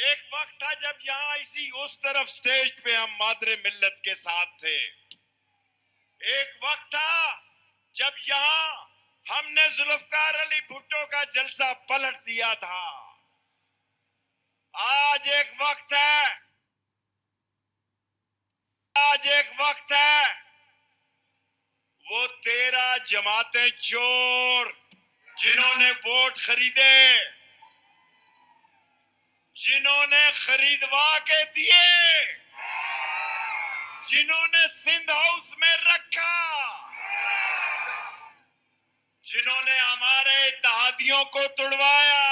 ایک وقت تھا جب یہاں اس طرف سٹیج پہ ہم مادر ملت کے ساتھ تھے. ایک وقت تھا جب یہاں ہم نے ذوالفقار علی بھٹو کا جلسہ پلٹ دیا تھا. آج ایک وقت ہے وہ 13 جماعتیں چور جنہوں نے ووٹ خریدے، جنہوں نے خریدوا کے دیے، جنہوں نے سندھ ہاؤس میں رکھا، جنہوں نے ہمارے اتحادیوں کو توڑوایا،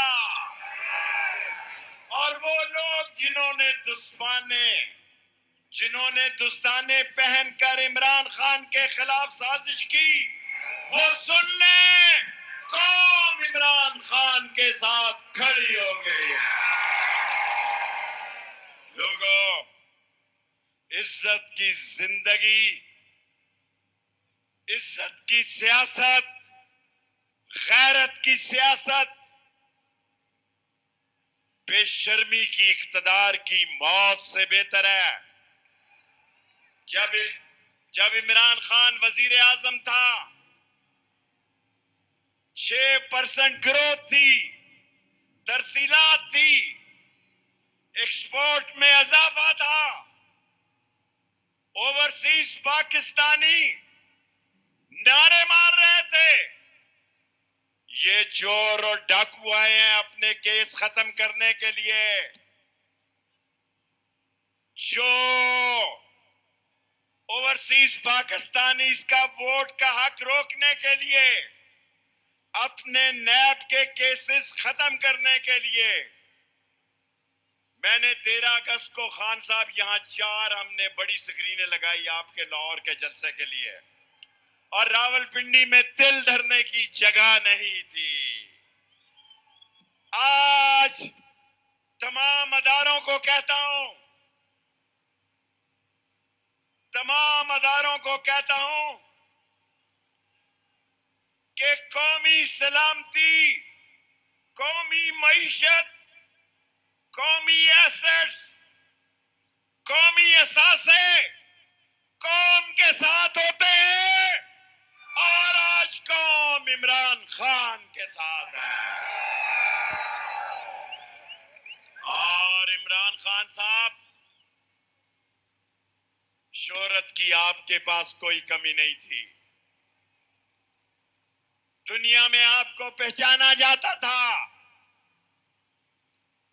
اور وہ لوگ جنہوں نے دستانے پہن کر عمران خان کے خلاف سازش کی، وہ سن لیں قوم عمران خان کے ساتھ کھڑی ہو گئی ہے. لوگوں، عزت کی زندگی، عزت کی سیاست، غیرت کی سیاست بے شرمی کی اقتدار کی موت سے بہتر ہے. جب عمران خان وزیر اعظم تھا 6% گروتھ تھی، ترسیلات تھی، ایکسپورٹ میں اضافہ تھا. اوورسیز پاکستانی نعرے مار رہے تھے یہ چور اور ڈاکو آئے ہیں اپنے کیس ختم کرنے کے لیے. جو اوورسیز پاکستانیز کا ووٹ کا حق روکنے کے لیے، اپنے نیب کے کیسز ختم کرنے کے لیے. میں نے 13 اگست کو خان صاحب یہاں 4 ہم نے بڑی سکرینیں لگائی آپ کے لاہور کے جلسے کے لیے، اور راول پنڈی میں تل دھرنے کی جگہ نہیں تھی. آج تمام اداروں کو کہتا ہوں کہ قومی سلامتی، قومی معیشت، قومی ایسٹس، قومی اثاثے قوم کے ساتھ ہوتے ہیں، اور آج قوم عمران خان کے ساتھ ہے. اور عمران خان صاحب، شہرت کی آپ کے پاس کوئی کمی نہیں تھی. دنیا میں آپ کو پہچانا جاتا تھا.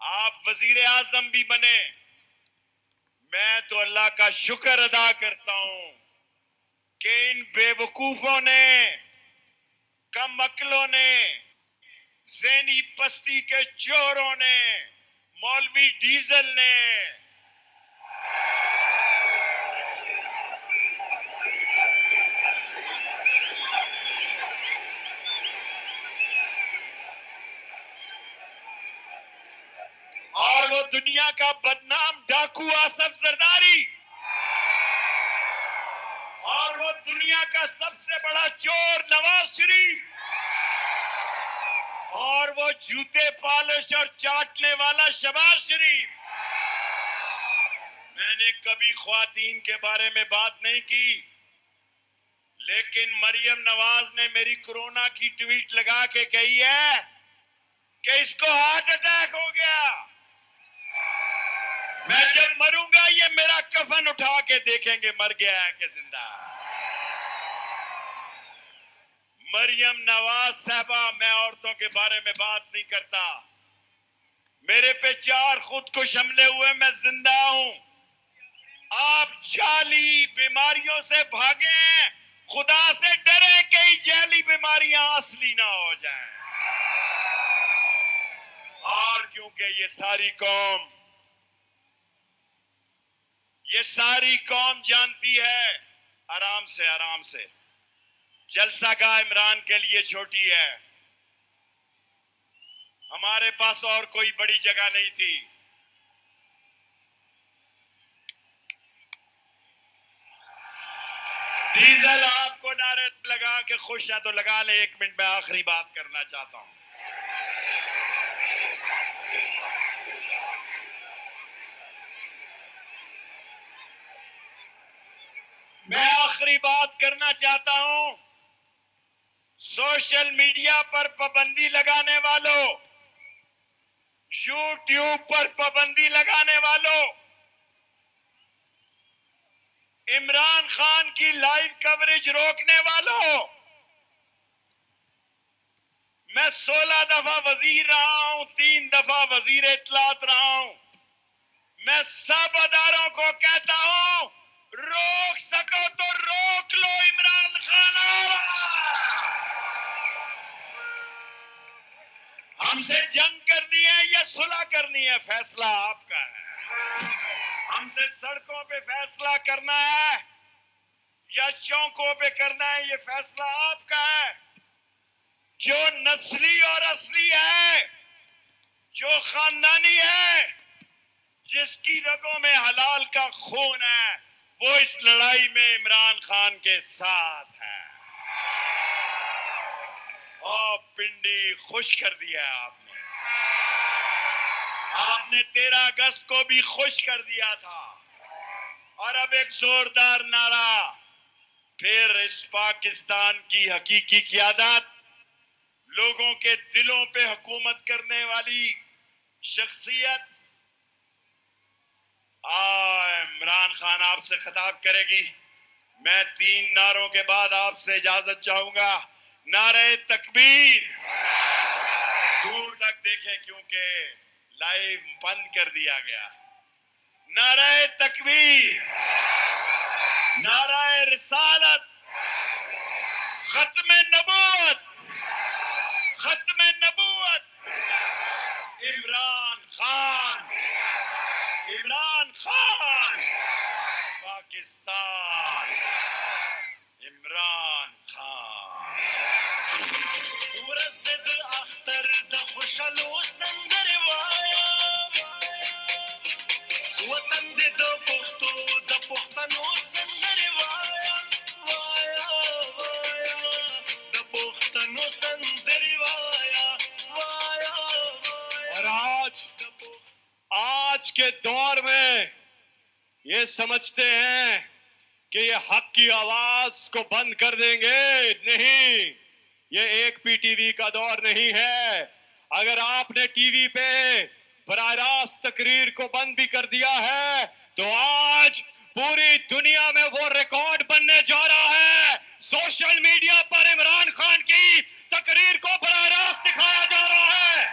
آپ وزیر اعظم بھی بنے. میں تو اللہ کا شکر ادا کرتا ہوں کہ ان بے وقوفوں نے، کم عقلوں نے، ذہنی پستی کے چوروں نے، مولوی ڈیزل نے، اور وہ دنیا کا بدنام ڈاکو آصف زرداری، اور وہ دنیا کا سب سے بڑا چور نواز شریف، اور وہ جوتے پالش اور چاٹنے والا شہباز شریف. میں نے کبھی خواتین کے بارے میں بات نہیں کی، لیکن مریم نواز نے میری کورونا کی ٹویٹ لگا کے کہی ہے کہ اس کو ہارٹ اٹیک ہو گیا. میں جب مروں گا یہ میرا کفن اٹھا کے دیکھیں گے مر گیا ہے کہ زندہ. مریم نواز صاحبہ، میں عورتوں کے بارے میں بات نہیں کرتا. میرے پہ 4 خودکش حملے ہوئے، میں زندہ ہوں. آپ جعلی بیماریوں سے بھاگیں، خدا سے ڈریں کہ جعلی بیماریاں اصلی نہ ہو جائیں. اور کیونکہ یہ ساری قوم جانتی ہے، آرام سے جلسہ گاہ عمران کے لیے چھوٹی ہے. ہمارے پاس اور کوئی بڑی جگہ نہیں تھی. ڈیزل آپ کو نعرے لگا کے خوش ہیں تو لگا لیں. 1 منٹ میں آخری بات کرنا چاہتا ہوں. آخری بات کرنا چاہتا ہوں. سوشل میڈیا پر پابندی لگانے والوں, یوٹیوب پر پابندی لگانے والوں, عمران خان کی لائیو کوریج روکنے والوں, میں 16 دفعہ وزیر رہا ہوں, 3 دفعہ وزیر اطلاعات رہا ہوں. میں سب اداروں کو کہتا ہوں, روک سکو تو روک لو. عمران خان آ رہا, ہم سے جنگ کرنی ہے یا صلح کرنی ہے, فیصلہ آپ کا ہے. ہم سے سڑکوں پہ فیصلہ کرنا ہے یا چوکوں پہ کرنا ہے, یہ فیصلہ آپ کا ہے. جو نسلی اور اصلی ہے, جو خاندانی ہے, جس کی رگوں میں حلال کا خون ہے, وہ اس لڑائی میں عمران خان کے ساتھ ہے. اور پنڈی خوش کر دیا ہے آپ نے. آپ نے 13 اگست کو بھی خوش کر دیا تھا. اور اب ایک زوردار نعرہ پھر, اس پاکستان کی حقیقی قیادت, لوگوں کے دلوں پہ حکومت کرنے والی شخصیت عمران خان آپ سے خطاب کرے گی. میں 3 نعروں کے بعد آپ سے اجازت چاہوں گا. نعرہ تکبیر, دور تک دیکھیں کیونکہ لائیو بند کر دیا گیا. نعرہ تکبیر, نعرہ رسالت, ختم نبوت, ختم نبوت. عمران خان, عمران خان, پاکستان, عمران خان. ورزد اختر د خوشالو سندر وایا, وطن د پښتو د پښتنو سندر وایا, وایا د پښتنو سندر وایا, وایا. اور آج کے دور میں یہ سمجھتے ہیں کہ یہ حق کی آواز کو بند کر دیں گے. نہیں, یہ ایک پی ٹی وی کا دور نہیں ہے. اگر آپ نے ٹی وی پہ براہ راست تقریر کو بند بھی کر دیا ہے تو آج پوری دنیا میں وہ ریکارڈ بننے جا رہا ہے. سوشل میڈیا پر عمران خان کی تقریر کو براہ راست دکھایا جا رہا ہے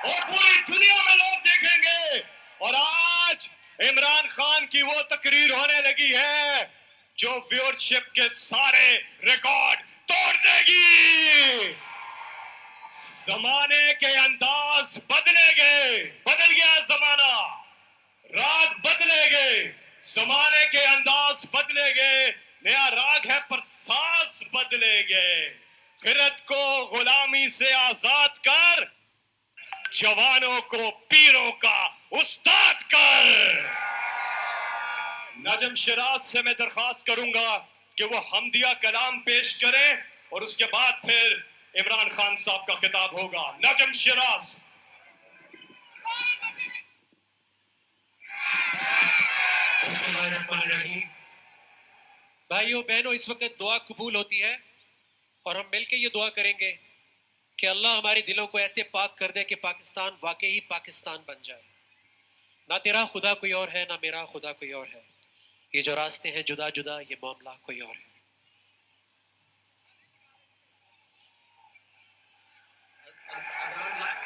اور پوری دنیا میں لوگ دیکھیں گے. اور آج عمران خان کی وہ تقریر ہونے لگی ہے جو ویورشپ کے سارے ریکارڈ توڑ دے گی. زمانے کے انداز بدلے گئے, بدل گیا زمانہ, راگ بدلے گئے, زمانے کے انداز بدلے گئے, نیا راگ ہے پر ساز بدلے گئے. خرد کو غلامی سے آزاد کر, جوانوں کو پیروں کا استاد کر. نجم شیراز سے میں درخواست کروں گا کہ وہ حمدیہ کلام پیش کریں اور اس کے بعد پھر عمران خان صاحب کا خطاب ہوگا. نجم شیراز. بسم اللہ الرحمن الرحیم. بھائیو بہنوں, اس وقت دعا قبول ہوتی ہے اور ہم مل کے یہ دعا کریں گے کہ اللہ ہمارے دلوں کو ایسے پاک کر دے کہ پاکستان واقعی پاکستان بن جائے. نہ تیرا خدا کوئی اور ہے, نہ میرا خدا کوئی اور ہے. یہ جو راستے ہیں جدا جدا, یہ معاملہ کوئی اور ہے.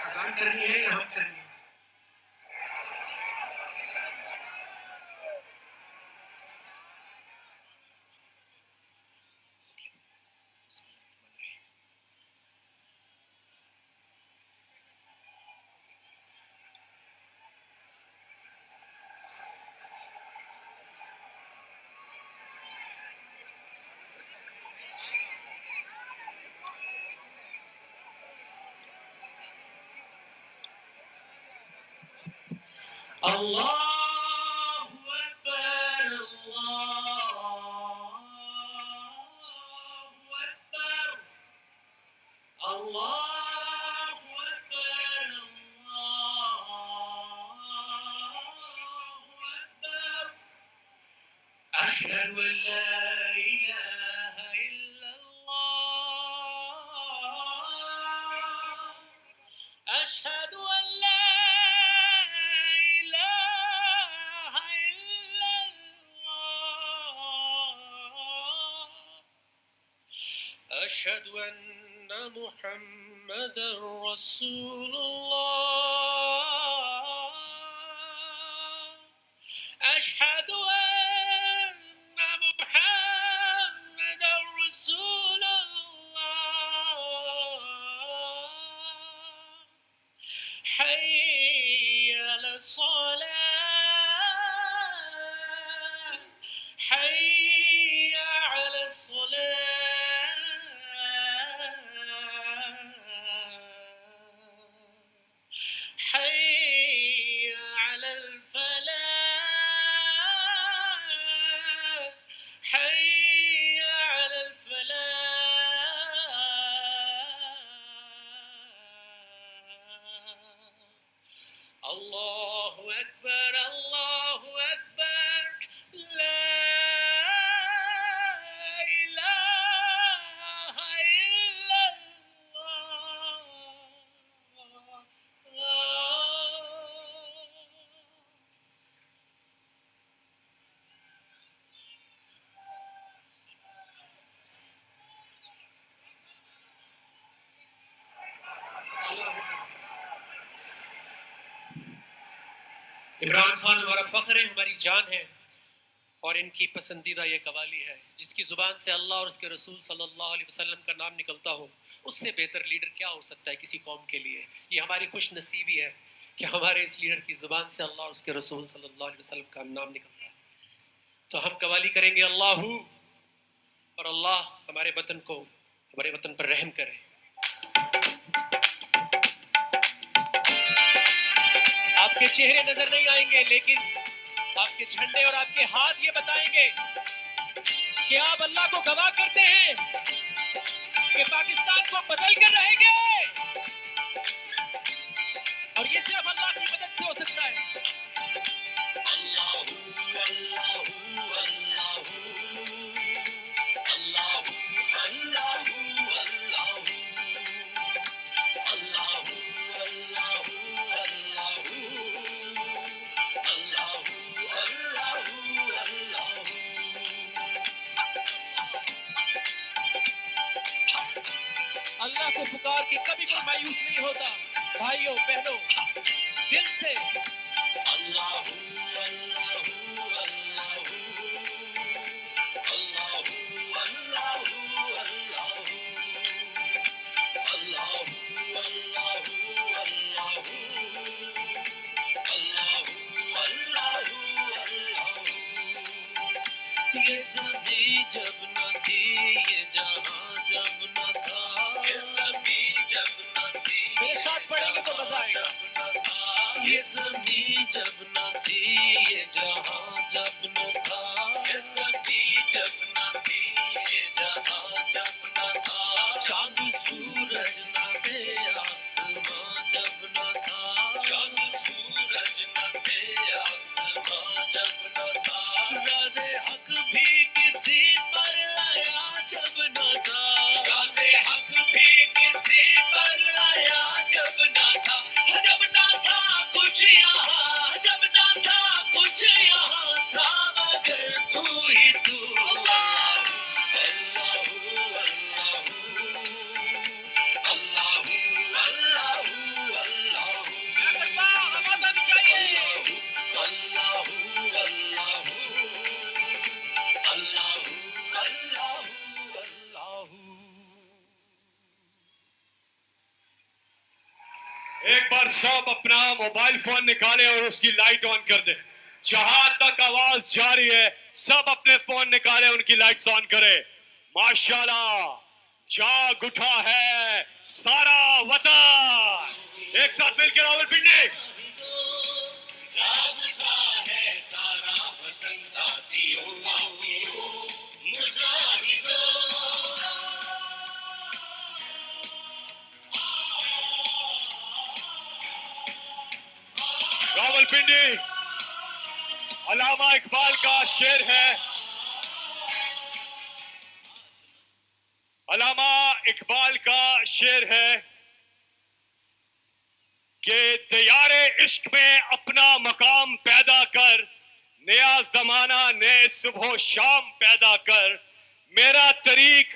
اذان کرنی ہے یا ہم کرنی ہے؟ اللہ اکبر, اللہ اکبر, اللہ اکبر, اللہ اکبر. اشہد ان لا الہ أشهد أن محمدا رسول الله أشهد أن محمدا رسول الله حي على الصلاة حي على الصلاة حي على الفلاح حي على الفلاح الله أكبر الله أكبر لا إله إلا الله. عمران خان ہمارا فخر ہے ہماری جان ہے اور ان کی پسندیدہ یہ قوالی ہے جس کی زبان سے اللہ اور اس کے رسول صلی اللہ علیہ وسلم کا نام نکلتا ہو. اس سے بہتر لیڈر کیا ہو سکتا ہے کسی قوم کے لیے. یہ ہماری خوش نصیبی ہے کہ ہمارے اس لیڈر کی زبان سے اللہ اور اس کے رسول صلی اللہ علیہ وسلم کا نام نکلتا ہے. تو ہم قوالی کریں گے اللہ اور اللہ ہمارے وطن کو ہمارے وطن پر رحم کرے. آپ کے چہرے نظر نہیں آئیں گے لیکن آپ کے جھنڈے اور آپ کے ہاتھ یہ بتائیں گے کہ آپ اللہ کو گواہ کرتے ہیں کہ پاکستان کو بدل کر رہیں گے اور یہ صرف اللہ کی مدد سے ہو سکتا ہے. اللہ کو پکار کے کبھی کوئی مایوس نہیں ہوتا. بھائیوں بہنوں دل سے اللہ اللہ اللہ اللہ اللہ اللہ یہ زمین جب نہ تھی یہ جہاں جب نہ تھا میرے ساتھ پڑھیں گے تو مزہ آئے گا. یہ زمین جب نہ تھی یہ جہاں جب نہ تھا یہ زمین جب نہ تھی یہ جہاں جب نہ تھا چاند سورج نہ تھے آسماں جب نہ تھا چاند سورج نہ تھے آسماں جب نہ تھا راز حق بھی کسی پر آیا جب نہ تھا راز حق بھی کسی پر آیا جب نہ تھا کچھ یہاں جب نہ تھا کچھ یہاں تھا مگر تو ہی تو اللہ اللہ اللہ اللہ اللہ آواز آنی چاہیے اللہ اللہ اللہ اللہ اللہ. ایک بار سب اپنا موبائل فون نکالے اور اس کی لائٹ آن کر دیں. جہاں تک آواز جاری ہے سب اپنے فون نکالے ان کی لائٹس آن کرے. ماشاءاللہ جاگ اٹھا ہے سارا وطن. ایک ساتھ مل کے راول پنڈی. جاگ اٹھا ہے سارا وطن ساتھیوں ساتھیوں مجاہدوں. راول پنڈی علامہ اقبال کا شعر ہے. علامہ اقبال کا شعر ہے کہ تیار عشق میں اپنا مقام پیدا کر نیا زمانہ نئے صبح و شام پیدا کر میرا طریق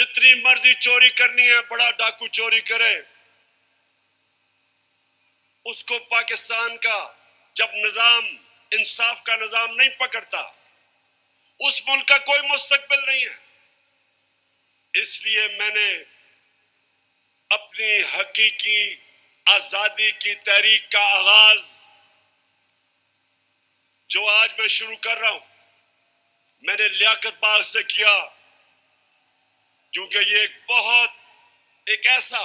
جتنی مرضی چوری کرنی ہے بڑا ڈاکو چوری کرے، اس کو پاکستان کا جب نظام انصاف کا نظام نہیں پکڑتا، اس ملک کا کوئی مستقبل نہیں ہے۔ اس لیے میں نے اپنی حقیقی آزادی کی تحریک کا آغاز جو آج میں شروع کر رہا ہوں، میں نے لیاقت باغ سے کیا، کیونکہ یہ ایک ایسا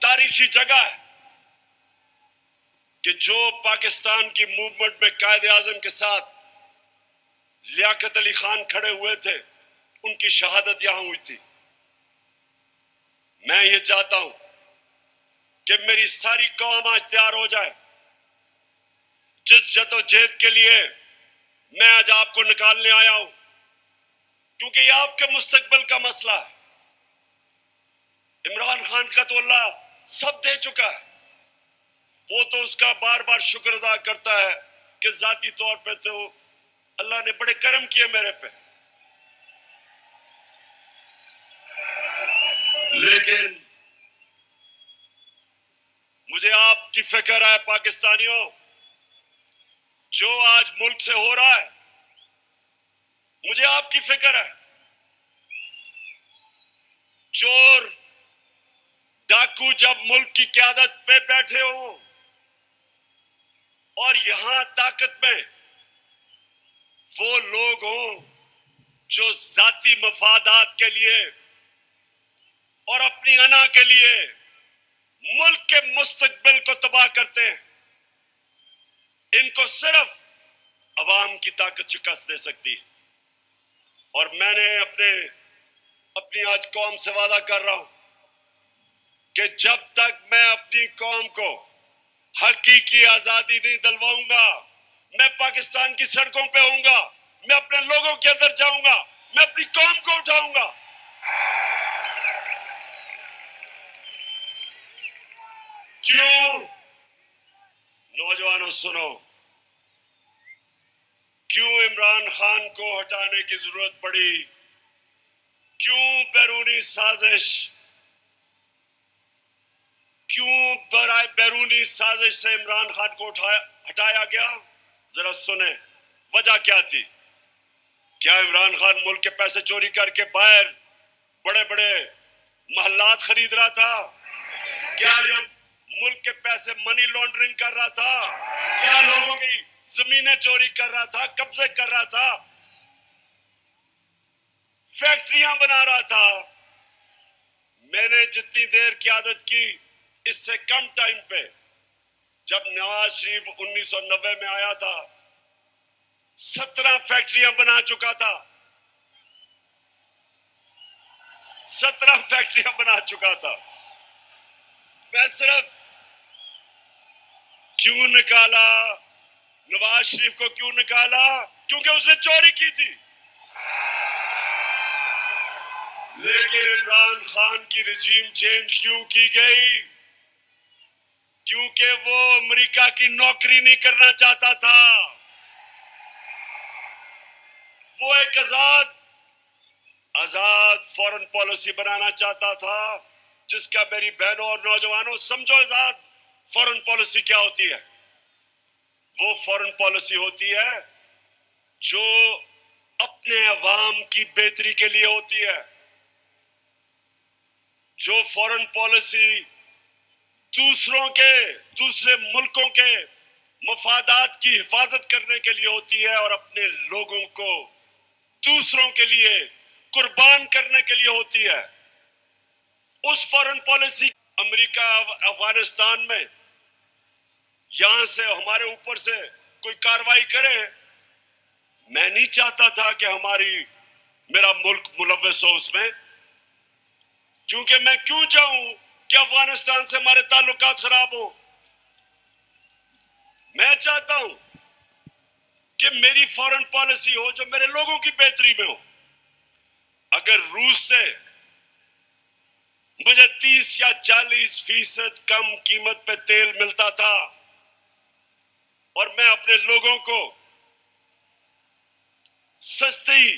تاریخی جگہ ہے کہ جو پاکستان کی موومنٹ میں قائد اعظم کے ساتھ لیاقت علی خان کھڑے ہوئے تھے، ان کی شہادت یہاں ہوئی تھی۔ میں یہ چاہتا ہوں کہ میری ساری قوم آج تیار ہو جائے، جس جدوجہد کے لیے میں آج آپ کو نکالنے آیا ہوں، کیونکہ یہ آپ کے مستقبل کا مسئلہ ہے۔ عمران خان کا تو اللہ سب دے چکا ہے، وہ تو اس کا بار بار شکر ادا کرتا ہے کہ ذاتی طور پہ تو اللہ نے بڑے کرم کیے میرے پہ، لیکن مجھے آپ کی فکر ہے پاکستانیوں، جو آج ملک سے ہو رہا ہے، مجھے آپ کی فکر ہے۔ چور ڈاکو جب ملک کی قیادت پہ بیٹھے ہوں اور یہاں طاقت میں وہ لوگ ہوں جو ذاتی مفادات کے لیے اور اپنی انا کے لیے ملک کے مستقبل کو تباہ کرتے ہیں، ان کو صرف عوام کی طاقت شکست دے سکتی ہے۔ اور میں نے اپنی آج قوم سے وعدہ کر رہا ہوں کہ جب تک میں اپنی قوم کو حقیقی آزادی نہیں دلواؤں گا، میں پاکستان کی سڑکوں پہ ہوں گا، میں اپنے لوگوں کے اندر جاؤں گا، میں اپنی قوم کو اٹھاؤں گا۔ کیوں؟ نوجوانوں سنو، کیوں عمران خان کو ہٹانے کی ضرورت پڑی؟ کیوں بیرونی سازش؟ کیوں برائے بیرونی سازش سے عمران خان کو ہٹایا گیا؟ ذرا سنیں وجہ کیا تھی۔ کیا عمران خان ملک کے پیسے چوری کر کے باہر بڑے بڑے محلات خرید رہا تھا؟ کیا ملک کے پیسے منی لانڈرنگ کر رہا تھا؟ کیا لوگوں کی زمینیں چوری کر رہا تھا، قبضے کر رہا تھا، فیکٹریاں بنا رہا تھا؟ میں نے جتنی دیر قیادت کی، اس سے کم ٹائم پہ جب نواز شریف 1990 میں آیا تھا 17 فیکٹریاں بنا چکا تھا، 17 فیکٹریاں بنا چکا تھا۔ میں صرف کیوں نکالا نواز شریف کو؟ کیوں نکالا؟ کیونکہ اس نے چوری کی تھی۔ لیکن عمران خان کی رجیم چینج کیوں کی گئی؟ کیونکہ وہ امریکہ کی نوکری نہیں کرنا چاہتا تھا، وہ ایک آزاد فورن پالیسی بنانا چاہتا تھا، جس کا میری بہنوں اور نوجوانوں سمجھو آزاد فورن پالیسی کیا ہوتی ہے۔ وہ فورن پالیسی ہوتی ہے جو اپنے عوام کی بہتری کے لیے ہوتی ہے، جو فورن پالیسی دوسرے ملکوں کے مفادات کی حفاظت کرنے کے لیے ہوتی ہے اور اپنے لوگوں کو دوسروں کے لیے قربان کرنے کے لیے ہوتی ہے۔ اس فورن پالیسی امریکہ افغانستان میں یہاں سے ہمارے اوپر سے کوئی کاروائی کرے، میں نہیں چاہتا تھا کہ میرا ملک ملوث ہو اس میں، کیونکہ میں کیوں چاہوں کہ افغانستان سے ہمارے تعلقات خراب ہوں؟ میں چاہتا ہوں کہ میری فورن پالیسی ہو جو میرے لوگوں کی بہتری میں ہو۔ اگر روس سے مجھے 30 یا 40% کم قیمت پہ تیل ملتا تھا اور میں اپنے لوگوں کو سستی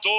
2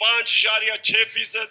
5.6%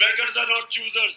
beggars are not choosers।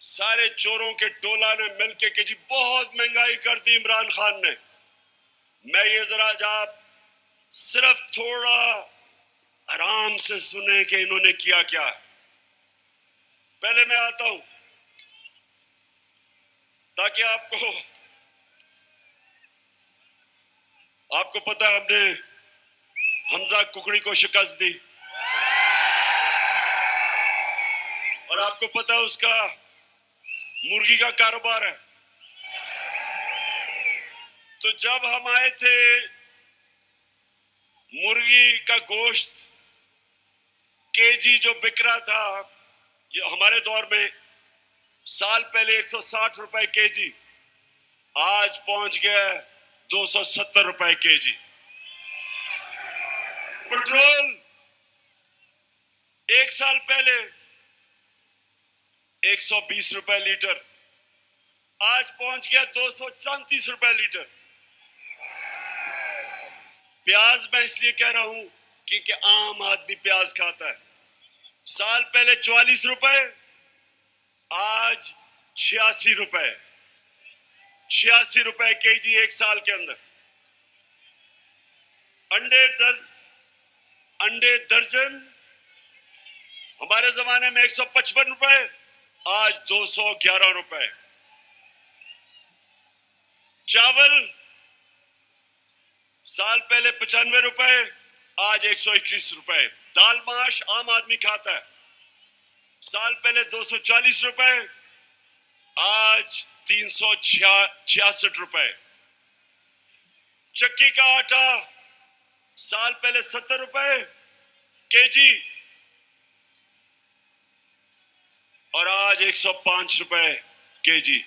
سارے چوروں کے ٹولہ نے مل کے کہ جی بہت مہنگائی کر دی عمران خان نے. میں یہ ذرا آپ صرف تھوڑا آرام سے سنیں کہ انہوں نے کیا کیا ہے. پہلے میں آتا ہوں تاکہ آپ کو پتہ ہے ہم نے حمزہ ککڑی کو شکست دی اور آپ کو پتہ ہے اس کا مرغی کا کاروبار ہے. تو جب ہم آئے تھے مرغی کا گوشت کے جی جو بک رہا تھا یہ ہمارے دور میں سال پہلے 160 روپے کے جی, آج پہنچ گیا 270 روپے کے جی. پٹرول ایک سال پہلے 120 روپے لیٹر, آج پہنچ گیا 234 روپے لیٹر. پیاز میں اس لیے کہہ رہا ہوں کیونکہ عام آدمی پیاز کھاتا ہے. سال پہلے 44 روپے, آج 86 روپے. 86 روپے کے جی ایک سال کے اندر. انڈے درجن ہمارے زمانے میں 155 روپے, آج 211 روپے. چاول سال پہلے 95 روپے, آج 121 روپے. دال ماش عام آدمی کھاتا ہے, سال پہلے 240 روپے, آج 366 روپے. چکی کا آٹا سال پہلے 70 روپے کے جی اور آج 105 روپے کے جی.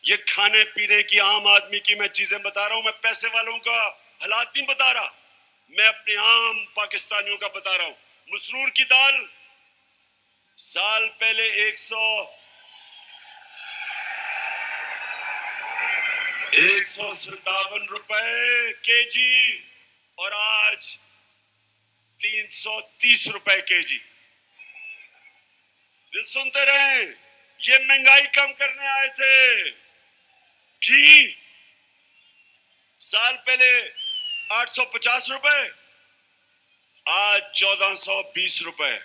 یہ کھانے پینے کی عام آدمی کی میں چیزیں بتا رہا ہوں, میں پیسے والوں کا حالات نہیں بتا رہا, میں اپنے عام پاکستانیوں کا بتا رہا ہوں. مسرور کی دال سال پہلے 157 روپے کے جی اور آج 330 روپے کے جی. سنتے رہیں, یہ مہنگائی کم کرنے آئے تھے. گھی سال پہلے 850 روپے, آج 1420 روپے.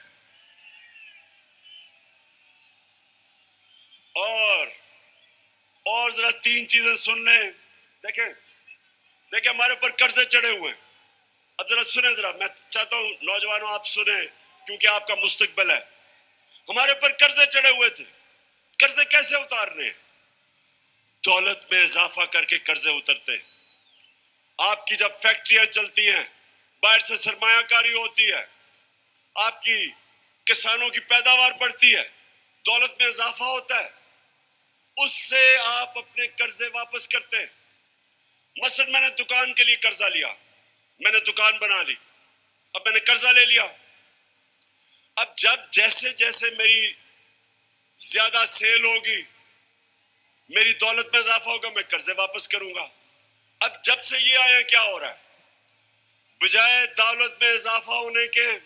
اور ذرا تین چیزیں سن لیں. دیکھیں ہمارے اوپر قرضے چڑھے ہوئے ہیں. اب ذرا سنیں, ذرا میں چاہتا ہوں نوجوانوں آپ سنیں کیونکہ آپ کا مستقبل ہے. ہمارے اوپر قرضے چڑھے ہوئے تھے. قرضے کیسے اتارنے ہیں؟ دولت میں اضافہ کر کے قرضے اترتے ہیں. آپ کی جب فیکٹریاں چلتی ہیں, باہر سے سرمایہ کاری ہوتی ہے, آپ کی کسانوں کی پیداوار بڑھتی ہے, دولت میں اضافہ ہوتا ہے, اس سے آپ اپنے قرضے واپس کرتے ہیں. مثلا میں نے دکان کے لیے قرضہ لیا, میں نے دکان بنا لی, اب میں نے قرضہ لے لیا. اب جیسے جیسے میری زیادہ سیل ہوگی, میری دولت میں اضافہ ہوگا, میں قرضے واپس کروں گا. اب جب سے یہ آیا کیا ہو رہا ہے, بجائے دولت میں اضافہ ہونے کے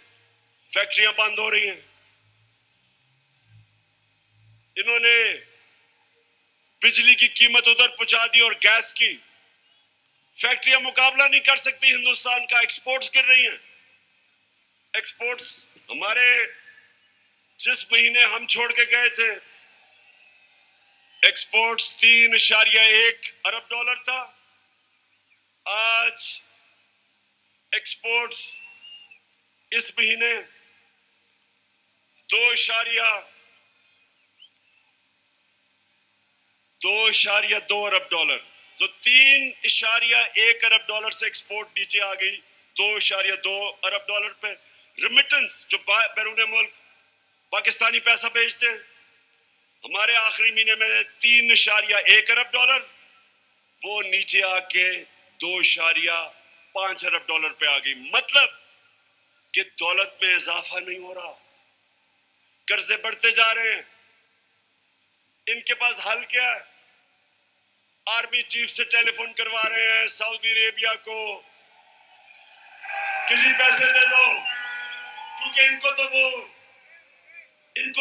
فیکٹریاں بند ہو رہی ہیں. انہوں نے بجلی کی قیمت ادھر پہنچا دی اور گیس کی. فیکٹریاں مقابلہ نہیں کر سکتی ہندوستان کا, ایکسپورٹس گر رہی ہیں. ایکسپورٹس ہمارے جس مہینے ہم چھوڑ کے گئے تھے, ایکسپورٹس 3.1 ارب ڈالر تھا, آج ایکسپورٹس اس مہینے 2.2 ارب ڈالر. تو 3.1 ارب ڈالر سے ایکسپورٹ نیچے آ گئی 2.2 ارب ڈالر پہ. ریمیٹنس جو بیرون ملک پاکستانی پیسہ بھیجتے ہیں, ہمارے آخری مہینے میں 3.1 ارب ڈالر, وہ نیچے آ کے 2.5 ارب ڈالر پہ آ گئی. مطلب کہ دولت میں اضافہ نہیں ہو رہا, قرضے بڑھتے جا رہے ہیں. ان کے پاس حل کیا ہے؟ آرمی چیف سے ٹیلی فون کروا رہے ہیں سعودی عربیہ کو کہ جی پیسے دے دو, کیونکہ ان کو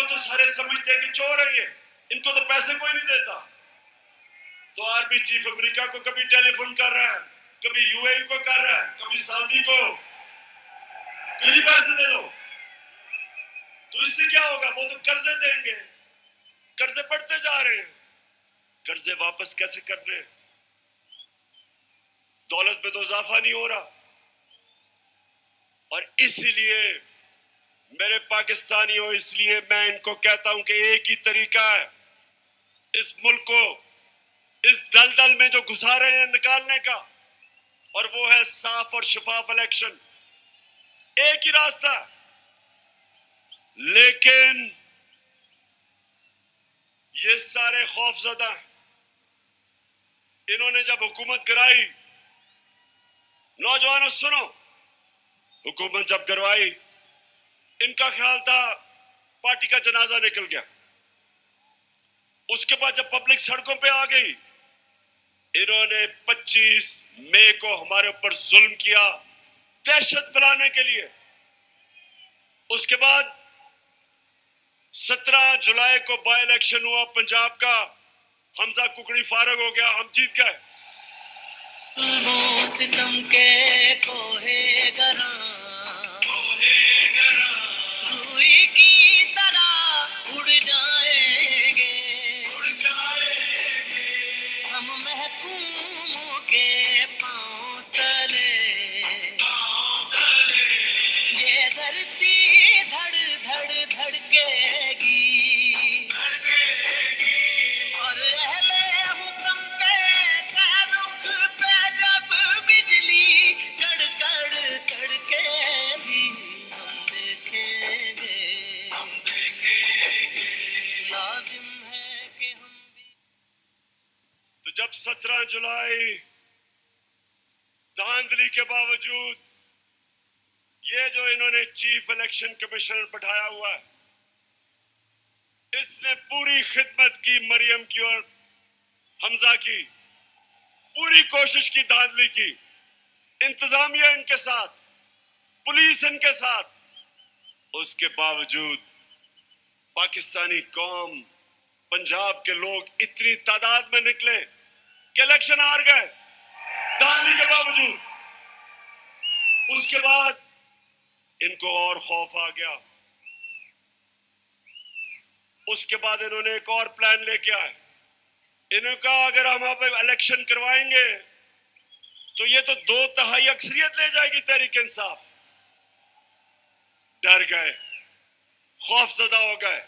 تو سارے سمجھتے ہیں کہ چور ہے یہ. ان کو تو پیسے کوئی نہیں دیتا. تو آرمی چیف امریکہ کو کبھی ٹیلی فون کر رہا ہے, کبھی یو اے کو کر رہا ہے, کبھی سعودی کو, کبھی پیسے دے دو. تو اس سے کیا ہوگا؟ وہ تو قرضے دیں گے, قرضے بڑھتے جا رہے ہیں. قرضے واپس کیسے کر رہے ہیں؟ دولت میں تو اضافہ نہیں ہو رہا. اور اسی لیے میرے پاکستانیوں, اس لیے میں ان کو کہتا ہوں کہ ایک ہی طریقہ ہے اس ملک کو اس دلدل میں جو گھسا رہے ہیں نکالنے کا, اور وہ ہے صاف اور شفاف الیکشن. ایک ہی راستہ. لیکن یہ سارے خوف زدہ, انہوں نے جب حکومت گرائی, نوجوانوں سنو, حکومت جب گروائی ان کا خیال تھا پارٹی کا جنازہ نکل گیا. اس کے بعد جب پبلک سڑکوں پہ آ گئی, انہوں نے 25 مئی کو ہمارے اوپر ظلم کیا دہشت پھیلانے کے لیے. اس کے بعد 17 جولائی کو بائی الیکشن ہوا پنجاب کا, حمزہ ککڑی فارغ ہو گیا, ہم جیت گئے. ستم کے کوہے گراں روئی کی طرح اڑ جائیں گے ہم محکوموں کے پاؤں تلے. یہ دھرتی دھڑ دھڑ دھڑکے گی اور اہل حکم کے سہرخ پہ جب بجلی کڑکڑ کڑکے بھی ہم دیکھیں گے لازم ہے کہ ہم بھی. تو جب 17 جولائی دھاندلی کے باوجود یہ جو انہوں نے چیف الیکشن کمیشنر بٹھایا ہوا ہے, اس نے پوری خدمت کی مریم کی اور حمزہ کی, پوری کوشش کی دھاندلی کی, انتظامیہ ان کے ساتھ, پولیس ان کے ساتھ. اس کے باوجود پاکستانی قوم, پنجاب کے لوگ اتنی تعداد میں نکلے کہ الیکشن ہار گئے دھاندلی کے باوجود. اس کے بعد ان کو اور خوف آ گیا. اس کے بعد انہوں نے ایک اور پلان لے کے آئے. انہوں نے کہا اگر ہم اب الیکشن کروائیں گے تو یہ تو 2/3 اکثریت لے جائے گی تحریک انصاف. ڈر گئے, خوف زدہ ہو گئے.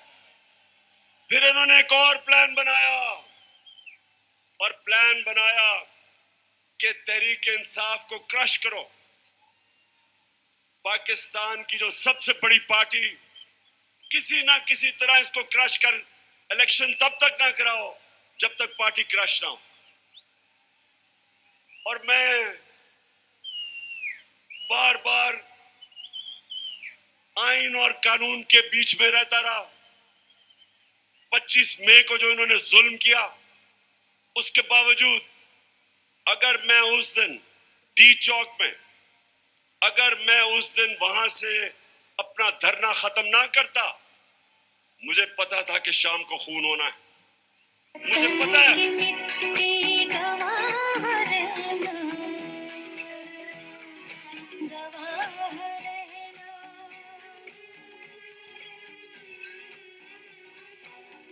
پھر انہوں نے ایک اور پلان بنایا, اور پلان بنایا کہ تحریک انصاف کو کرش کرو. پاکستان کی جو سب سے بڑی پارٹی, کسی نہ کسی طرح اس کو کرش کر الیکشن تب تک نہ کراؤ جب تک پارٹی کرش نہ ہو. اور میں بار بار آئین اور قانون کے بیچ میں رہتا رہا. 25 مئی کو جو انہوں نے ظلم کیا, اس کے باوجود اگر میں اس دن ڈی چوک میں, اگر میں اس دن وہاں سے اپنا دھرنا ختم نہ کرتا, مجھے پتا تھا کہ شام کو خون ہونا ہے. مجھے پتا ہے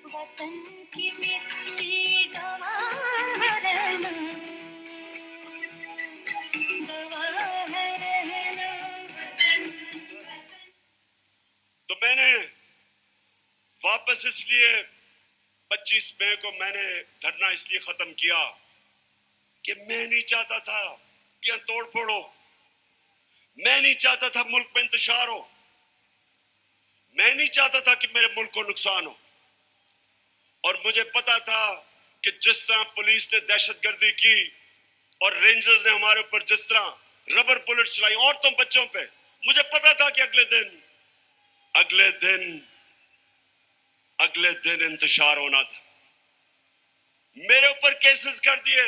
وطن کی مٹی گواہ رہنا, گواہ رہنا. تو میں نے واپس اس لیے 25 مئی کو میں نے دھرنا اس لیے ختم کیا کہ میں نہیں چاہتا تھا کہ یہاں توڑ پھوڑ ہو. میں نہیں چاہتا تھا ملک میں انتشار ہو. میں نہیں چاہتا تھا کہ میرے ملک کو نقصان ہو. اور مجھے پتا تھا کہ جس طرح پولیس نے دہشت گردی کی اور رینجرز نے ہمارے اوپر جس طرح ربر بلٹ چلائی عورتوں بچوں پہ, مجھے پتا تھا کہ اگلے دن انتشار ہونا تھا. میرے اوپر کیسز کر دیے,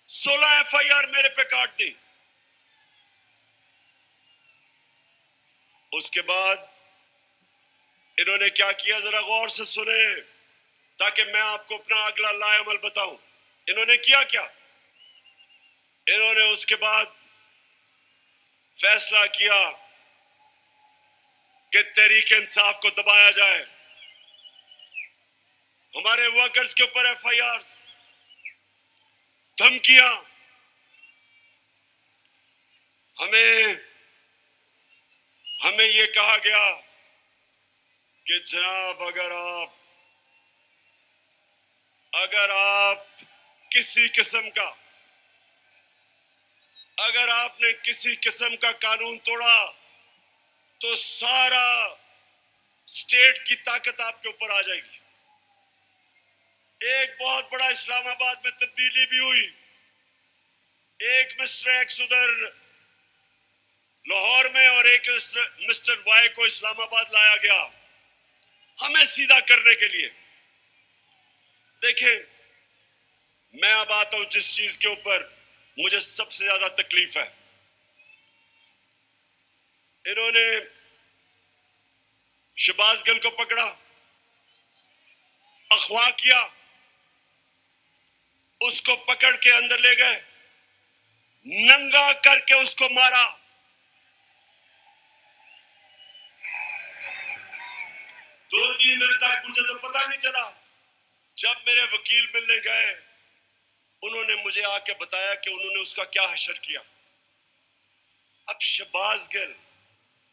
16 FIR میرے پہ کاٹ دی. اس کے بعد انہوں نے کیا کیا, ذرا غور سے سنیں. تاکہ میں آپ کو اپنا اگلا لائے عمل بتاؤں. انہوں نے کیا کیا؟ انہوں نے اس کے بعد فیصلہ کیا کہ تحریک انصاف کو دبایا جائے. ہمارے ورکرز کے اوپر ایف آئی آرز، دھمکیاں. ہمیں یہ کہا گیا کہ جناب اگر آپ کسی قسم کا، اگر آپ نے کسی قسم کا قانون توڑا تو سارا اسٹیٹ کی طاقت آپ کے اوپر آ جائے گی. ایک بہت بڑا اسلام آباد میں تبدیلی بھی ہوئی. ایک مسٹر ایکس ادھر لاہور میں اور ایک مسٹر وائی کو اسلام آباد لایا گیا ہمیں سیدھا کرنے کے لیے. دیکھیں، میں اب آتا ہوں جس چیز کے اوپر مجھے سب سے زیادہ تکلیف ہے. انہوں نے شہباز گل کو پکڑا، اغوا کیا، اس کو پکڑ کے اندر لے گئے، ننگا کر کے اس کو مارا. دو تین منٹ تک مجھے تو پتہ نہیں چلا. جب میرے وکیل ملنے گئے انہوں نے مجھے آ کے بتایا کہ انہوں نے اس کا کیا حشر کیا. اب شہباز گل،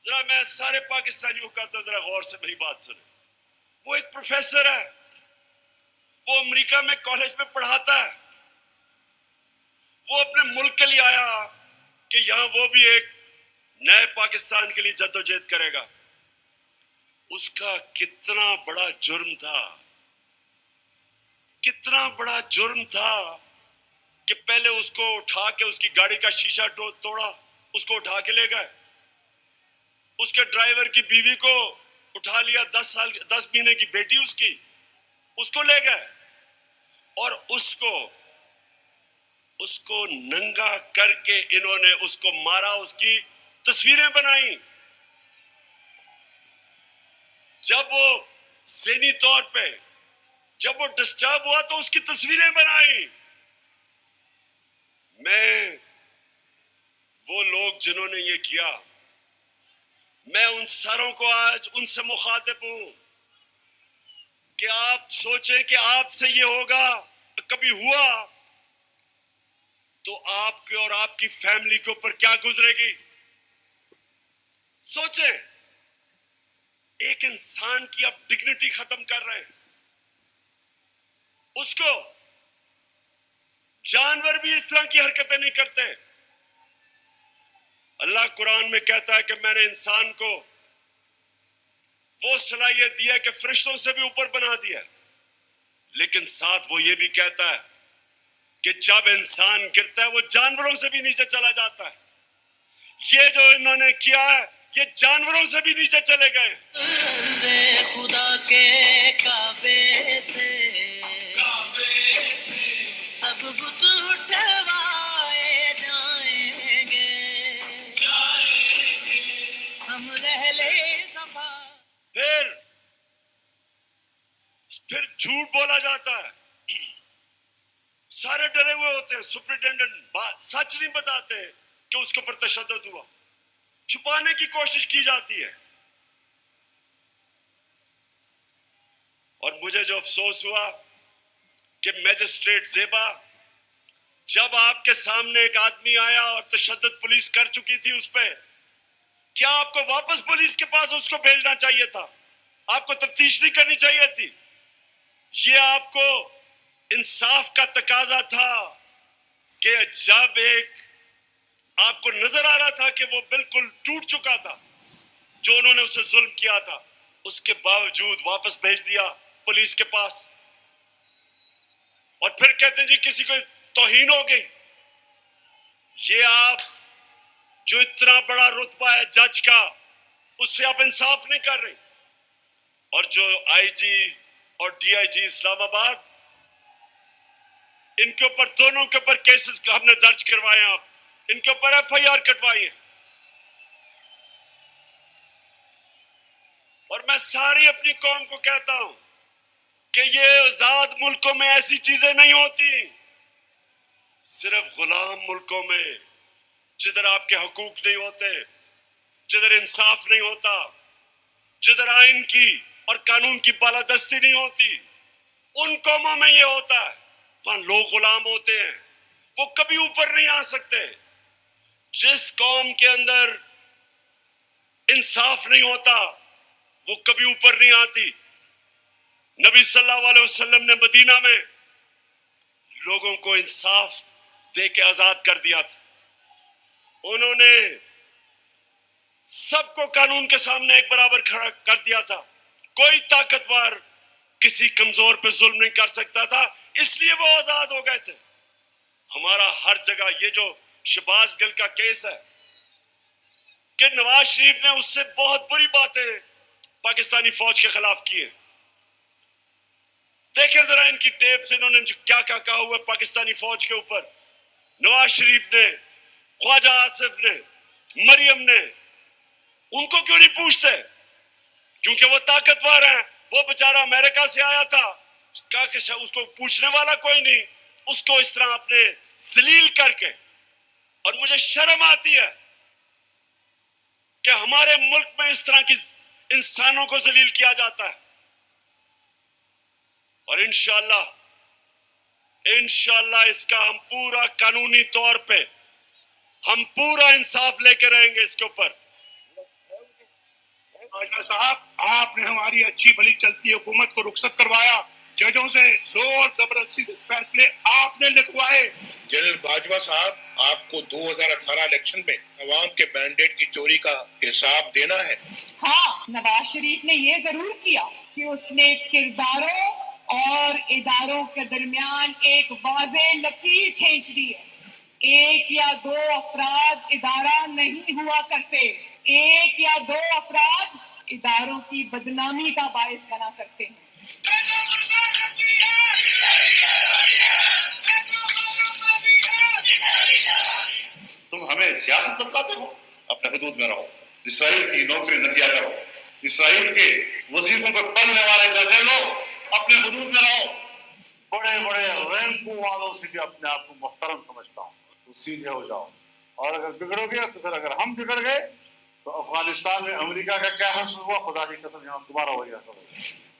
ذرا میں سارے پاکستانیوں کا تو ذرا غور سے میری بات سنیں. وہ ایک پروفیسر ہے، وہ امریکہ میں کالج میں پڑھاتا ہے. وہ اپنے ملک کے لیے آیا کہ یہاں وہ بھی ایک نئے پاکستان کے لیے جدوجہد کرے گا. اس کا کتنا بڑا جرم تھا، کتنا بڑا جرم تھا کہ پہلے اس کو اٹھا کے اس کی گاڑی کا شیشہ توڑا، اس کو اٹھا کے لے گئے. اس کے ڈرائیور کی بیوی کو اٹھا لیا، 10 مہینے کی بیٹی اس کو لے گئے اور اس کو ننگا کر کے انہوں نے اس کو مارا، اس کی تصویریں بنائیں. جب وہ ذہنی طور پہ جب وہ ڈسٹرب ہوا تو اس کی تصویریں بنائیں. میں وہ لوگ جنہوں نے یہ کیا، میں ان ساروں کو آج ان سے مخاطب ہوں کہ آپ سوچیں کہ آپ سے یہ ہوگا، کبھی ہوا تو آپ کے اور آپ کی فیملی کے اوپر کیا گزرے گی. سوچیں، ایک انسان کی آپ ڈگنیٹی ختم کر رہے ہیں. اس کو جانور بھی اس طرح کی حرکتیں نہیں کرتے. اللہ قرآن میں کہتا ہے کہ میں نے انسان کو وہ صلاحیت دی ہے کہ فرشتوں سے بھی اوپر بنا دیا، لیکن ساتھ وہ یہ بھی کہتا ہے کہ جب انسان گرتا ہے وہ جانوروں سے بھی نیچے چلا جاتا ہے. یہ جو انہوں نے کیا ہے یہ جانوروں سے بھی نیچے چلے گئے. خدا کے کعبے سے سب بت اٹھوائے جائیں گے ہم رہلے صفا. پھر جھوٹ بولا جاتا ہے. سارے ڈرے ہوئے ہوتے ہیں، سپرنٹینڈنٹ سچ نہیں بتاتے کہ اس کے اوپر تشدد ہوا، چھپانے کی کوشش کی جاتی ہے. اور مجھے جو افسوس ہوا کہ میجسٹریٹ زیبا جب آپ کے سامنے ایک آدمی آیا اور تشدد پولیس کر چکی تھی اس پہ، کیا آپ کو واپس پولیس کے پاس اس کو بھیجنا چاہیے تھا؟ آپ کو تفتیش نہیں کرنی چاہیے تھی؟ یہ آپ کو انصاف کا تقاضا تھا کہ جب ایک آپ کو نظر آ رہا تھا کہ وہ بالکل ٹوٹ چکا تھا جو انہوں نے اسے ظلم کیا تھا، اس کے باوجود واپس بھیج دیا پولیس کے پاس. اور پھر کہتے ہیں جی کسی کو توہین ہو گئی. یہ آپ جو اتنا بڑا رتبہ ہے جج کا، اس سے آپ انصاف نہیں کر رہے. اور جو آئی جی اور ڈی آئی جی اسلام آباد، ان کے اوپر دونوں کے اوپر کیسز ہم نے درج کروائے ہیں، آپ ان کے اوپر ایف آئی آر کٹوائی ہے. اور میں ساری اپنی قوم کو کہتا ہوں کہ یہ آزاد ملکوں میں ایسی چیزیں نہیں ہوتی. صرف غلام ملکوں میں جدھر آپ کے حقوق نہیں ہوتے, جدھر انصاف نہیں ہوتا, جدھر آئین کی اور قانون کی بالادستی نہیں ہوتی, ان قوموں میں یہ ہوتا ہے. وہاں لوگ غلام ہوتے ہیں, وہ کبھی اوپر نہیں آ سکتے. جس قوم کے اندر انصاف نہیں ہوتا وہ کبھی اوپر نہیں آتی. نبی صلی اللہ علیہ وسلم نے مدینہ میں لوگوں کو انصاف دے کے آزاد کر دیا تھا. انہوں نے سب کو قانون کے سامنے ایک برابر کھڑا کر دیا تھا. کوئی طاقتور کسی کمزور پہ ظلم نہیں کر سکتا تھا, اس لیے وہ آزاد ہو گئے تھے. ہمارا ہر جگہ یہ جو شہباز گل کا کیس ہے کہ نواز شریف نے اس سے بہت بری باتیں پاکستانی فوج کے خلاف کی ہیں. دیکھیں ذرا ان کی ٹیپ سے انہوں نے کیا کیا کہا ہوا ہے پاکستانی فوج کے اوپر. نواز شریف نے, خواجہ آصف نے, مریم نے, ان کو کیوں نہیں پوچھتے؟ کیونکہ وہ طاقتور ہیں. وہ بیچارہ امریکہ سے آیا تھا, کہا کہ اس کو پوچھنے والا کوئی نہیں, اس کو اس طرح اپنے ذلیل کر کے. اور مجھے شرم آتی ہے کہ ہمارے ملک میں اس طرح کی انسانوں کو ذلیل کیا جاتا ہے. اور انشاءاللہ اس کا ہم پورا قانونی طور پہ ہم پورا انصاف لے کے رہیں گے اس کے اوپر. باجوہ صاحب, آپ نے ہماری اچھی بھلی چلتی حکومت کو رخصت کروایا, ججوں سے زور زبردستی سے فیصلے آپ نے لکھوائے. جنرل باجوہ صاحب, آپ کو 2018 الیکشن میں عوام کے مینڈیٹ کی چوری کا حساب دینا ہے. ہاں, نواز شریف نے یہ ضرور کیا کہ اس نے کرداروں اور اداروں کے درمیان ایک واضح لکیر کھینچ دی ہے. ایک یا دو افراد ادارہ نہیں ہوا کرتے, ایک یا دو افراد اداروں کی بدنامی کا باعث بنا کرتے ہیں. تم ہمیں سیاست بتلاتے ہو, اپنے حدود میں رہو. اسرائیل کی نوکری نہ کیا کرو. اسرائیل کے وظیفوں پر پڑھنے والے جرنیلوں, اپنے حدود میں رہو. بڑے بڑے رینکوں والوں سے بھی اپنے آپ کو محترم سمجھتا ہوں. تو سیدھے ہو جاؤ, اور اگر بگڑو گے تو پھر اگر ہم بگڑ گئے تو افغانستان میں امریکہ کا کیا حشر ہوا, خدا کی قسم یہاں تمہارا وجہ کرو.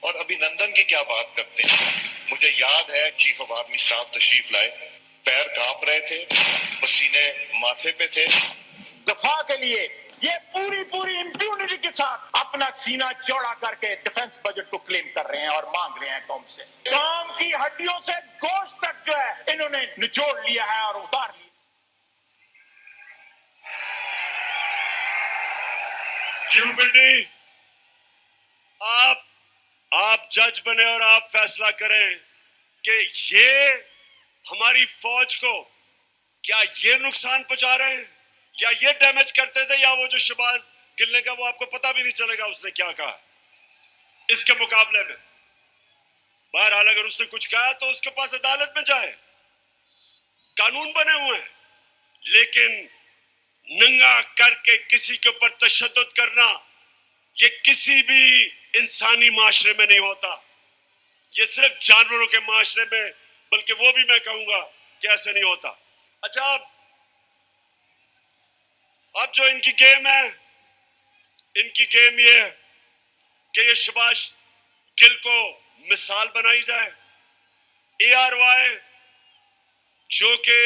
اور ابھی نندن کی کیا بات کرتے ہیں؟ مجھے یاد ہے چیف آف آرمی اسٹاف تشریف لائے, پیر کانپ رہے تھے, پسینے ماتھے پہ تھے. دفاع کے لیے یہ پوری امپیونٹی کے ساتھ اپنا سینہ چوڑا کر کے ڈیفنس بجٹ کو کلیم کر رہے ہیں اور مانگ رہے ہیں قوم سے. قوم کی ہڈیوں سے گوشت تک جو ہے انہوں نے نچوڑ لیا ہے اور اتار لیا. کیوں بنڈی, آپ جج بنے اور آپ فیصلہ کریں کہ یہ ہماری فوج کو کیا یہ نقصان پہنچا رہے ہیں یا یہ ڈیمیج کرتے تھے, یا وہ جو شہباز گل کا وہ آپ کو پتہ بھی نہیں چلے گا اس نے کیا کہا اس کے مقابلے میں. بہرحال اگر اس نے کچھ کہا تو اس کے پاس عدالت میں جائے, قانون بنے ہوئے ہیں. لیکن ننگا کر کے کسی کے اوپر تشدد کرنا یہ کسی بھی انسانی معاشرے میں نہیں ہوتا. یہ صرف جانوروں کے معاشرے میں, بلکہ وہ بھی میں کہوں گا کہ ایسے نہیں ہوتا. اچھا, اب جو ان کی گیم ہے, ان کی گیم یہ ہے کہ یہ شہباز گل کو مثال بنائی جائے. ARY جو کہ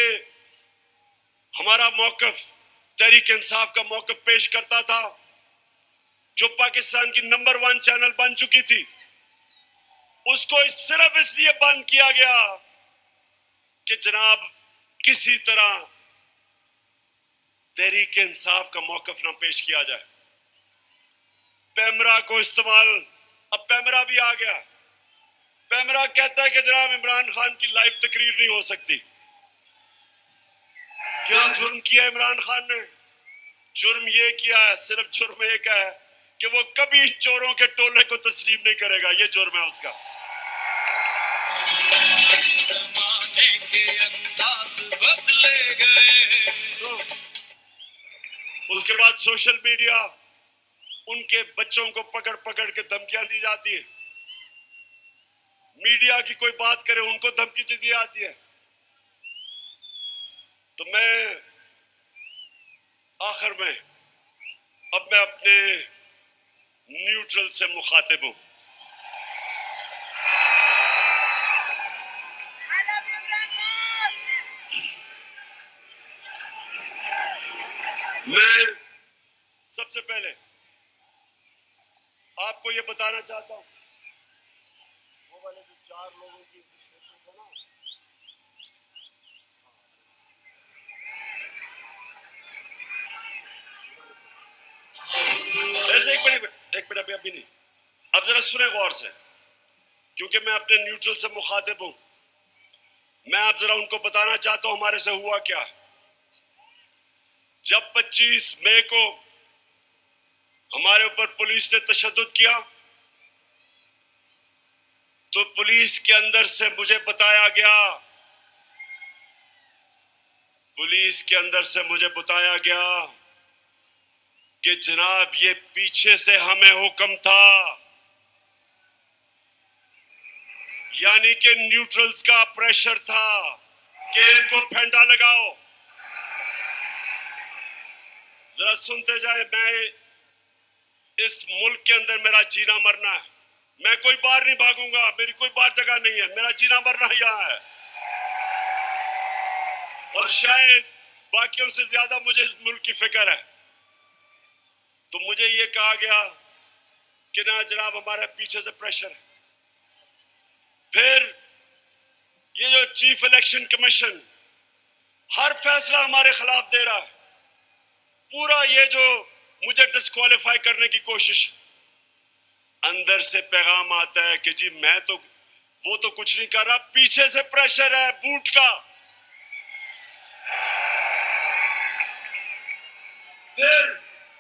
ہمارا موقف, تحریک انصاف کا موقف پیش کرتا تھا, جو پاکستان کی نمبر 1 چینل بن چکی تھی, اس کو صرف اس لیے بند کیا گیا کہ جناب کسی طرح تحریک انصاف کا موقف نہ پیش کیا جائے. پیمرا کو استعمال, اب پیمرا بھی آ گیا. پیمرا کہتا ہے کہ جناب عمران خان کی لائیو تقریر نہیں ہو سکتی. کیا جرم کیا عمران خان نے؟ جرم یہ کیا ہے, صرف جرم ایک ہے کہ وہ کبھی چوروں کے ٹولے کو تسلیم نہیں کرے گا. یہ جرم ہے اس کا. زمانے کے انداز بدلے گئے. اس کے بعد سوشل میڈیا, ان کے بچوں کو پکڑ پکڑ کے دھمکیاں دی جاتی ہیں. میڈیا کی کوئی بات کرے ان کو دھمکی دی آتی ہے. تو میں آخر میں اب میں اپنے نیوٹرل سے مخاطب ہوں. میں سب سے پہلے آپ کو یہ بتانا چاہتا ہوں، وہ والے جو 4 لوگوں کی اسٹیٹمنٹ ہے نا، ایسے ایک منٹ ابھی نہیں، اب ذرا سنیں غور سے، کیونکہ میں اپنے نیوٹرل سے مخاطب ہوں. میں اب ذرا ان کو بتانا چاہتا ہوں ہمارے سے ہوا کیا. جب 25 مئی کو ہمارے اوپر پولیس نے تشدد کیا تو پولیس کے اندر سے مجھے بتایا گیا کہ جناب یہ پیچھے سے ہمیں حکم تھا، یعنی کہ نیوٹرلز کا پریشر تھا کہ ان کو پھینڈا لگاؤ. ذرا سنتے جائیں. میں اس ملک کے اندر میرا جینا مرنا ہے، میں کوئی باہر نہیں بھاگوں گا، میری کوئی باہر جگہ نہیں ہے، میرا جینا مرنا یہاں ہے. اور شاید باقیوں سے زیادہ مجھے اس ملک کی فکر ہے. تو مجھے یہ کہا گیا کہ نا جناب ہمارے پیچھے سے پریشر ہے. پھر یہ جو چیف الیکشن کمیشن ہر فیصلہ ہمارے خلاف دے رہا ہے، پورا یہ جو مجھے ڈسکوالیفائی کرنے کی کوشش، اندر سے پیغام آتا ہے کہ جی وہ تو کچھ نہیں کر رہا، پیچھے سے پریشر ہے بوٹ کا. پھر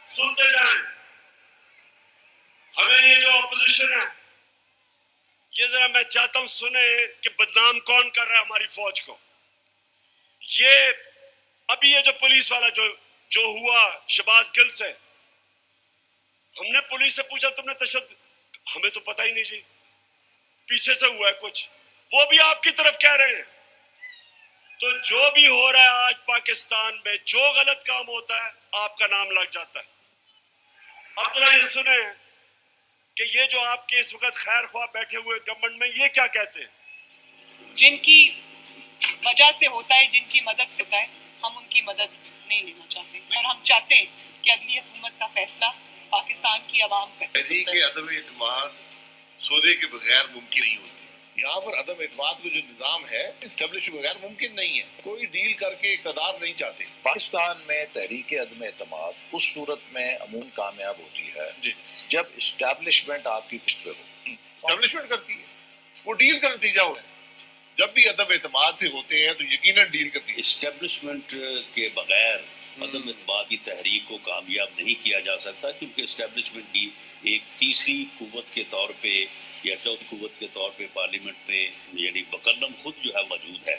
سنتے جائیں، ہمیں یہ جو اپوزیشن ہے، یہ ذرا میں چاہتا ہوں سنیں کہ بدنام کون کر رہا ہے ہماری فوج کو. یہ ابھی یہ جو پولیس والا جو ہوا شہباز گل سے، ہم نے پولیس سے پوچھا تم نے تشدد، ہمیں تو پتہ ہی نہیں جی، پیچھے سے ہوا ہے کچھ، وہ بھی آپ کی طرف کہہ رہے ہیں. تو جو بھی ہو رہا ہے آج پاکستان میں، جو غلط کام ہوتا ہے آپ کا نام لگ جاتا ہے. اب ذرا یہ سنیں کہ یہ جو آپ کے اس وقت خیر خواہ بیٹھے ہوئے گورنمنٹ میں، یہ کیا کہتے ہیں؟ جن کی وجہ سے ہوتا ہے، جن کی مدد سے ہوتا ہے، ہم ان کی مدد نہیں لینا چاہتے، اور ہم چاہتے ہیں کہ اگلی حکومت کا فیصلہ پاکستان کی عوام کرے. تحریک عدم اعتماد سودے کے بغیر ممکن نہیں ہوتی. یہاں پر عدم اعتماد کا جو نظام ہے اسٹیبلش بغیر ممکن نہیں ہے. کوئی ڈیل کر کے اقتدار نہیں چاہتے. پاکستان میں تحریک عدم اعتماد اس صورت میں عموماً کامیاب ہوتی ہے جب اسٹیبلشمنٹ آپ کی پشت پہ ہو. اسٹیبلشمنٹ کرتی ہے، وہ ڈیل کا نتیجہ ہو ہے. جب بھی عدم اعتماد سے ہوتے ہیں تو یقیناً ڈیل کرتی ہے. اسٹیبلشمنٹ کے بغیر عدم اعتماد کی تحریک کو کامیاب نہیں کیا جا سکتا، کیونکہ اسٹیبلشمنٹ بھی ایک تیسری قوت کے طور پہ یا چوتھی قوت کے طور پہ پارلیمنٹ میں یعنی مکلم خود جو ہے موجود ہے.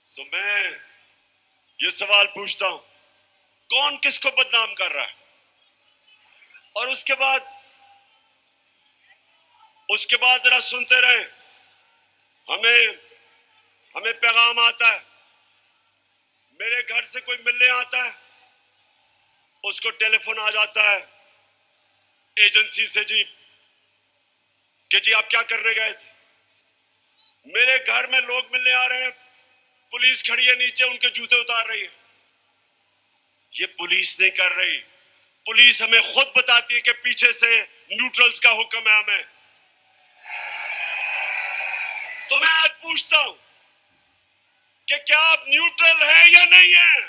سو میں یہ سوال پوچھتا ہوں، کون کس کو بدنام کر رہا ہے؟ اور اس کے بعد ذرا سنتے رہیں. ہمیں پیغام آتا ہے، میرے گھر سے کوئی ملنے آتا ہے، اس کو ٹیلی فون آ جاتا ہے ایجنسی سے، جی کہ جی آپ کیا کرنے گئے تھے. میرے گھر میں لوگ ملنے آ رہے ہیں، پولیس کھڑی ہے نیچے، ان کے جوتے اتار رہی ہے. یہ پولیس نہیں کر رہی، پولیس ہمیں خود بتاتی ہے کہ پیچھے سے نیوٹرلز کا حکم ہے ہمیں. تو میں آج پوچھتا ہوں کہ کیا آپ نیوٹرل ہیں یا نہیں ہیں؟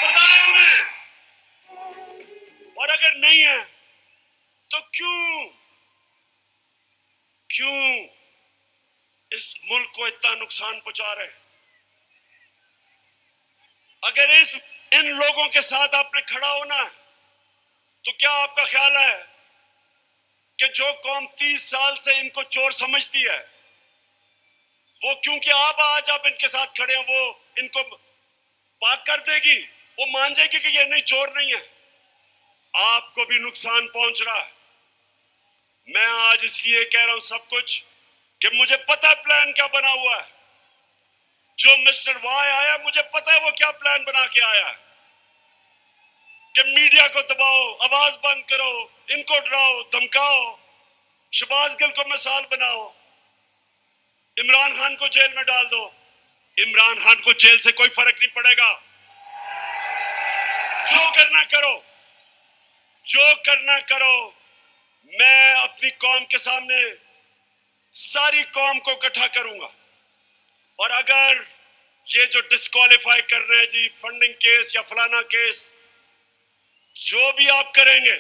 بتائیں ہمیں. اور اگر نہیں ہیں تو کیوں اس ملک کو اتنا نقصان پہنچا رہے ہیں؟ اگر ان لوگوں کے ساتھ آپ نے کھڑا ہونا ہے تو کیا آپ کا خیال ہے کہ جو قوم 30 سال سے ان کو چور سمجھتی ہے، وہ کیونکہ آپ ان کے ساتھ کھڑے ہیں وہ ان کو پاک کر دے گی، وہ مان جائے گی کہ یہ نہیں چور نہیں ہے؟ آپ کو بھی نقصان پہنچ رہا ہے. میں آج اس لیے کہہ رہا ہوں سب کچھ کہ مجھے پتہ ہے پلان کیا بنا ہوا ہے. جو مسٹر وائی آیا مجھے پتہ ہے وہ کیا پلان بنا کے آیا ہے کہ میڈیا کو دباؤ, آواز بند کرو, ان کو ڈراؤ دھمکاؤ, شہباز گل کو مثال بناؤ, عمران خان کو جیل میں ڈال دو. عمران خان کو جیل سے کوئی فرق نہیں پڑے گا. جو کرنا کرو, جو کرنا کرو. میں اپنی قوم کے سامنے ساری قوم کو اکٹھا کروں گا, اور اگر یہ جو ڈسکوالیفائی کر رہے ہیں جی فنڈنگ کیس یا فلانا کیس, جو بھی آپ کریں گے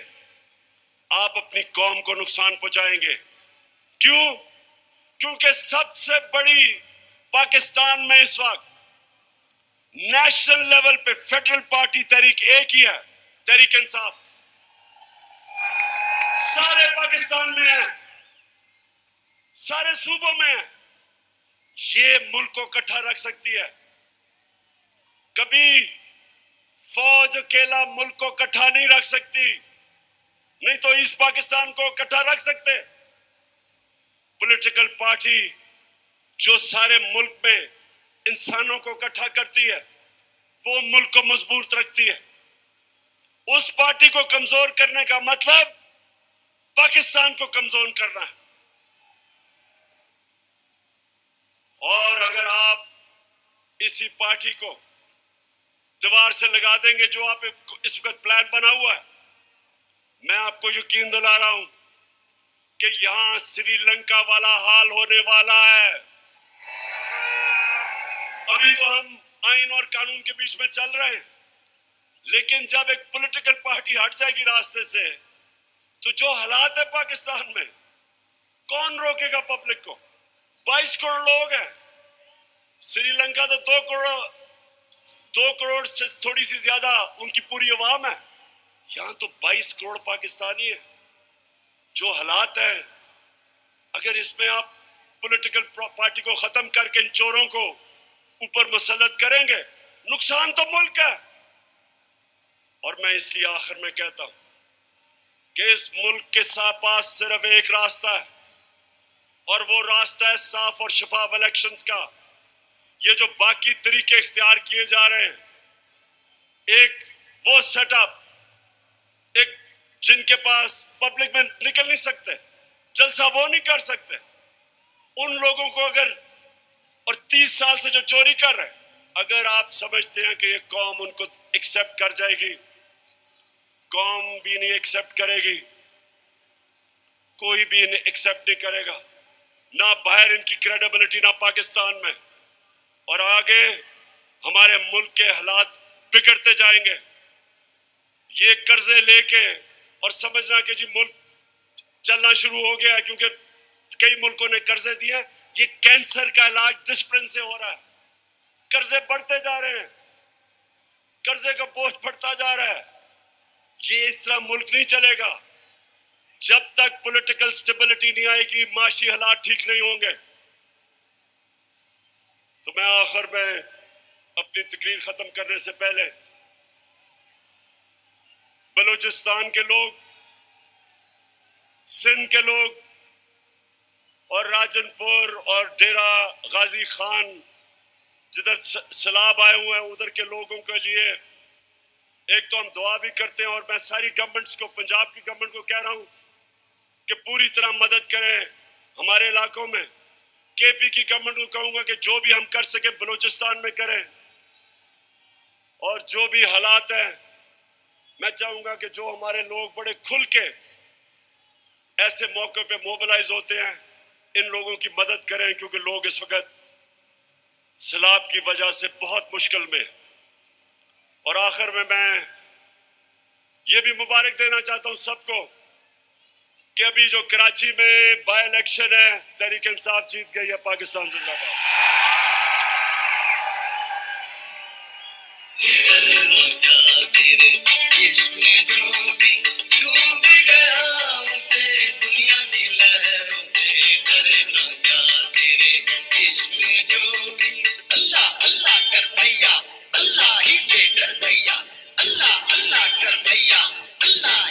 آپ اپنی قوم کو نقصان پہنچائیں گے. کیوں؟ کیونکہ سب سے بڑی پاکستان میں اس وقت نیشنل لیول پہ فیڈرل پارٹی تحریک ایک ہی ہے, تحریک انصاف. سارے پاکستان میں ہے, سارے صوبوں میں ہے. یہ ملک کو اکٹھا رکھ سکتی ہے. کبھی فوج اکیلا ملک کو اکٹھا نہیں رکھ سکتی, نہیں تو ایسٹ پاکستان کو اکٹھا رکھ سکتے. پولیٹیکل پارٹی جو سارے ملک میں انسانوں کو اکٹھا کرتی ہے وہ ملک کو مضبوط رکھتی ہے. اس پارٹی کو کمزور کرنے کا مطلب پاکستان کو کمزور کرنا ہے. اور اگر آپ اسی پارٹی کو دیوار سے لگا دیں گے جو آپ اس وقت پلان بنا ہوا ہے, میں آپ کو یقین دلا رہا ہوں کہ یہاں سری لنکا والا حال ہونے والا ہے. ابھی تو ہم آئین اور قانون کے بیچ میں چل رہے ہیں, لیکن جب ایک پولیٹیکل پارٹی ہٹ جائے گی راستے سے تو جو حالات ہے پاکستان میں, کون روکے گا پبلک کو؟ 22 کروڑ لوگ ہیں. سری لنکا تو 2 کروڑ سے تھوڑی سی زیادہ ان کی پوری عوام ہے. یہاں تو 22 کروڑ پاکستانی ہیں. جو حالات ہیں, اگر اس میں آپ پولیٹیکل پارٹی کو ختم کر کے ان چوروں کو اوپر مسلط کریں گے, نقصان تو ملک ہے. اور میں اس لیے آخر میں کہتا ہوں کہ اس ملک کے پاس صرف ایک راستہ ہے, اور وہ راستہ ہے صاف اور شفاف الیکشنز کا. یہ جو باقی طریقے اختیار کیے جا رہے ہیں, ایک وہ سیٹ اپ, ایک جن کے پاس پبلک میں نکل نہیں سکتے, جلسہ وہ نہیں کر سکتے, ان لوگوں کو اگر, اور 30 سال سے جو چوری کر رہے ہیں, اگر آپ سمجھتے ہیں کہ یہ قوم ان کو ایکسپٹ کر جائے گی, قوم بھی نہیں ایکسپٹ کرے گی, کوئی بھی انہیں ایکسپٹ نہیں کرے گا, نہ باہر ان کی کریڈیبلٹی نہ پاکستان میں. اور آگے ہمارے ملک کے حالات بگڑتے جائیں گے. یہ قرضے لے کے اور سمجھنا کہ جی ملک چلنا شروع ہو گیا کیونکہ کئی ملکوں نے قرضے دیے, یہ کینسر کا علاج ڈسپلن سے ہو رہا ہے. قرضے بڑھتے جا رہے ہیں, قرضے کا بوجھ بڑھتا جا رہا ہے. یہ اس طرح ملک نہیں چلے گا. جب تک پولیٹیکل سٹیبلٹی نہیں آئے گی, معاشی حالات ٹھیک نہیں ہوں گے. تو میں آخر میں اپنی تقریر ختم کرنے سے پہلے بلوچستان کے لوگ, سندھ کے لوگ, اور راجن پور اور ڈیرہ غازی خان جدھر سیلاب آئے ہوئے ہیں ادھر کے لوگوں کے لیے ایک تو ہم دعا بھی کرتے ہیں, اور میں ساری گورنمنٹس کو, پنجاب کی گورنمنٹ کو کہہ رہا ہوں کہ پوری طرح مدد کریں ہمارے علاقوں میں. کے پی کی گورنمنٹ کو کہوں گا کہ جو بھی ہم کر سکیں بلوچستان میں کریں, اور جو بھی حالات ہیں میں چاہوں گا کہ جو ہمارے لوگ بڑے کھل کے ایسے موقع پہ موبلائز ہوتے ہیں ان لوگوں کی مدد کریں, کیونکہ لوگ اس وقت سیلاب کی وجہ سے بہت مشکل میں. اور آخر میں یہ بھی مبارک دینا چاہتا ہوں سب کو کہ ابھی جو کراچی میں بائی الیکشن ہے تحریک انصاف جیت گئی ہے. پاکستان زندہ باد. اللہ اللہ کر بھیا, اللہ ہی سے ڈر بھیا, اللہ اللہ کر بھیا, اللہ